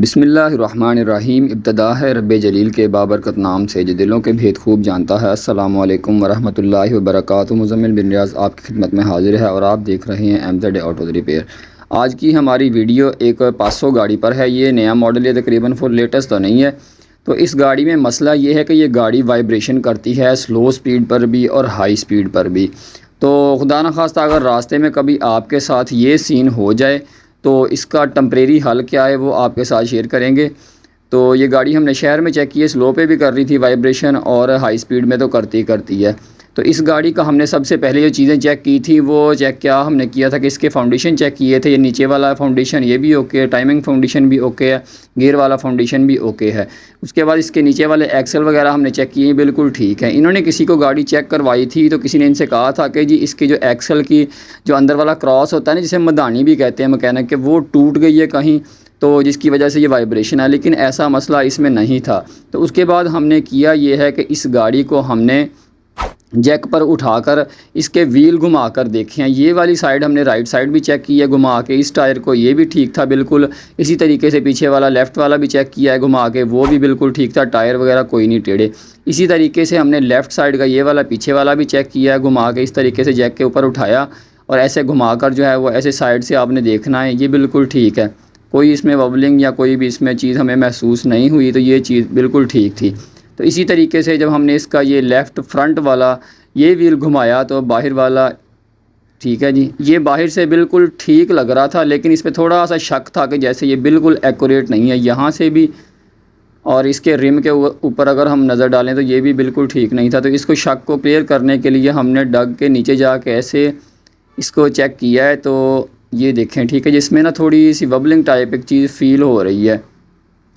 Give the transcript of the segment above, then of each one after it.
बिस्मिल्लाहिर्रहमानिर्रहीम। इब्तदा है रब्बे जलील के बाबरकत नाम से जो दिलों के भेद खूब जानता है। अस्सलामु अलैकुम वरहमतुल्लाहि वबरकातुहू। मुज़म्मिल बिन रियाज़ आपकी खिदमत में हाजिर है और आप देख रहे हैं MZ ऑटो रिपेयर। आज की हमारी वीडियो एक 500 गाड़ी पर है। ये नया मॉडल है, तकरीबन फुल लेटेस्ट तो नहीं है। तो इस गाड़ी में मसला ये है कि ये गाड़ी वाइब्रेशन करती है, स्लो स्पीड पर भी और हाई स्पीड पर भी। तो खुदा न खास्ता अगर रास्ते में कभी आपके साथ ये सीन हो जाए तो इसका टेम्परेरी हल क्या है वो आपके साथ शेयर करेंगे। तो ये गाड़ी हमने शहर में चेक की है, स्लो पे भी कर रही थी वाइब्रेशन और हाई स्पीड में तो करती है। तो इस गाड़ी का हमने सबसे पहले जो चीज़ें चेक की थी वो चेक क्या हमने किया था कि इसके फाउंडेशन चेक किए थे। ये नीचे वाला फाउंडेशन ये भी ओके है, टाइमिंग फाउंडेशन भी ओके है, गियर वाला फाउंडेशन भी ओके है। उसके बाद इसके नीचे वाले एक्सल वगैरह हमने चेक किए, बिल्कुल ठीक है। इन्होंने किसी को गाड़ी चेक करवाई थी तो किसी ने इनसे कहा था कि जी इसकी जो एक्सल की जो अंदर वाला क्रॉस होता है ना, जिसे मदानी भी कहते हैं मैकेनिक के, वो टूट गई है कहीं, तो जिसकी वजह से ये वाइब्रेशन है। लेकिन ऐसा मसला इसमें नहीं था। तो उसके बाद हमने किया ये है कि इस गाड़ी को हमने जैक पर उठाकर इसके व्हील घुमा कर देखे हैं। ये वाली साइड हमने राइट साइड भी चेक की है घुमा के, इस टायर को, ये भी ठीक था बिल्कुल। इसी तरीके से पीछे वाला लेफ़्ट वाला भी चेक किया है घुमा के, वो भी बिल्कुल ठीक था, टायर वगैरह कोई नहीं टेढ़े। इसी तरीके से हमने लेफ़्ट साइड का ये वाला पीछे वाला भी चेक किया है घुमा के, इस तरीके से जैक के ऊपर उठाया और ऐसे घुमा कर जो है वो ऐसे साइड से आपने देखना है, ये बिल्कुल ठीक है। कोई इसमें वबलिंग या कोई भी इसमें चीज़ हमें महसूस नहीं हुई, तो ये चीज़ बिल्कुल ठीक थी। तो इसी तरीके से जब हमने इसका ये लेफ़्ट फ्रंट वाला ये व्हील घुमाया तो बाहर वाला ठीक है जी, ये बाहर से बिल्कुल ठीक लग रहा था, लेकिन इस पर थोड़ा सा शक था कि जैसे ये बिल्कुल एक्यूरेट नहीं है यहाँ से भी, और इसके रिम के ऊपर अगर हम नज़र डालें तो ये भी बिल्कुल ठीक नहीं था। तो इसको शक को क्लियर करने के लिए हमने डग के नीचे जाके ऐसे इसको चेक किया है। तो ये देखें ठीक है, जिसमें ना थोड़ी सी वबलिंग टाइप एक चीज़ फ़ील हो रही है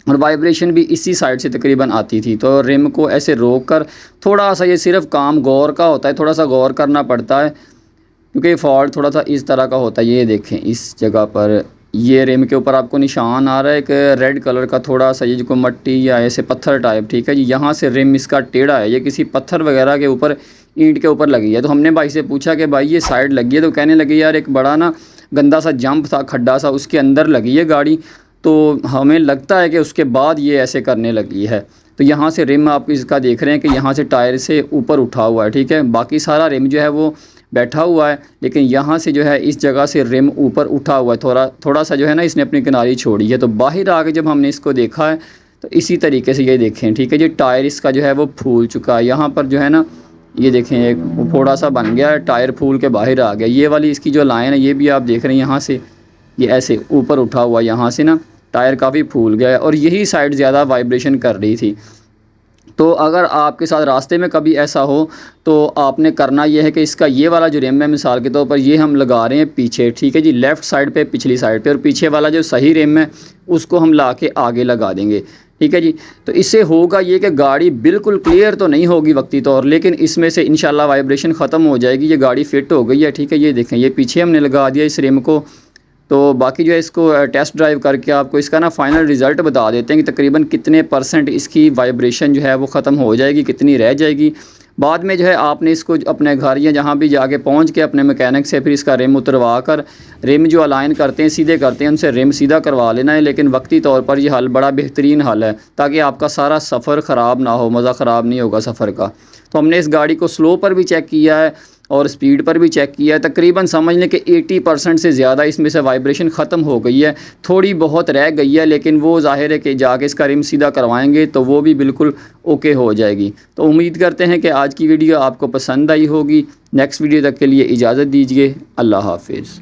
और वाइब्रेशन भी इसी साइड से तकरीबन आती थी। तो रिम को ऐसे रोक कर थोड़ा सा, ये सिर्फ काम गौर का होता है, थोड़ा सा गौर करना पड़ता है क्योंकि फॉल्ट थोड़ा सा इस तरह का होता है। ये देखें इस जगह पर ये रिम के ऊपर आपको निशान आ रहा है एक रेड कलर का, थोड़ा सा ये जो मट्टी या ऐसे पत्थर टाइप, ठीक है जी। यहाँ से रिम इसका टेढ़ा है, ये किसी पत्थर वगैरह के ऊपर, ईंट के ऊपर लगी है। तो हमने भाई से पूछा कि भाई ये साइड लगी है, तो कहने लगे यार एक बड़ा ना गंदा सा जंप था, खड्डा सा, उसके अंदर लगी है गाड़ी, तो हमें लगता है कि उसके बाद ये ऐसे करने लगी है। तो यहाँ से रिम आप इसका देख रहे हैं कि यहाँ से टायर से ऊपर उठा हुआ है, ठीक है। बाकी सारा रिम जो है वो बैठा हुआ है, लेकिन यहाँ से जो है इस जगह से रिम ऊपर उठा हुआ है, थोड़ा सा जो है ना इसने अपनी किनारी छोड़ी है। तो बाहर आके जब हमने इसको देखा है तो इसी तरीके से ये देखें, ठीक है जी, टायर इसका जो है वो फूल चुका है। यहाँ पर जो है ना ये देखें एक फोड़ा सा बन गया है, टायर फूल के बाहर आ गया। ये वाली इसकी जो लाइन है ये भी आप देख रहे हैं, यहाँ से ये ऐसे ऊपर उठा हुआ, यहाँ से ना टायर काफ़ी फूल गया है और यही साइड ज़्यादा वाइब्रेशन कर रही थी। तो अगर आपके साथ रास्ते में कभी ऐसा हो तो आपने करना यह है कि इसका ये वाला जो रिम है, मिसाल के तौर पर ये हम लगा रहे हैं पीछे, ठीक है जी, लेफ़्ट साइड पे, पिछली साइड पे, और पीछे वाला जो सही रिम है उसको हम ला के आगे लगा देंगे, ठीक है जी। तो इससे होगा ये कि गाड़ी बिल्कुल क्लियर तो नहीं होगी वक्ती तौर, लेकिन इसमें से इंशाल्लाह वाइब्रेशन ख़त्म हो जाएगी। ये गाड़ी फिट हो गई है, ठीक है। ये देखें ये पीछे हमने लगा दिया इस रिम को। तो बाकी जो है इसको टेस्ट ड्राइव करके आपको इसका ना फ़ाइनल रिज़ल्ट बता देते हैं कि तकरीबन कितने % इसकी वाइब्रेशन जो है वो ख़त्म हो जाएगी, कितनी रह जाएगी। बाद में जो है आपने इसको अपने घर या जहाँ भी जाके पहुँच के अपने मैकेनिक से फिर इसका रिम उतरवा कर, रिम जो अलाइन करते हैं, सीधे करते हैं, उनसे रिम सीधा करवा लेना है। लेकिन वक्ती तौर पर ये हल बड़ा बेहतरीन हल है ताकि आपका सारा सफ़र ख़राब ना हो, मज़ा ख़राब नहीं होगा सफ़र का। तो हमने इस गाड़ी को स्लो पर भी चेक किया है और स्पीड पर भी चेक किया है। तकरीबन समझ लें कि 80% से ज़्यादा इसमें से वाइब्रेशन ख़त्म हो गई है, थोड़ी बहुत रह गई है, लेकिन वो ज़ाहिर है कि जाके इसका रिम सीधा करवाएंगे तो वो भी बिल्कुल ओके हो जाएगी। तो उम्मीद करते हैं कि आज की वीडियो आपको पसंद आई होगी। नेक्स्ट वीडियो तक के लिए इजाज़त दीजिए। अल्लाह हाफिज़।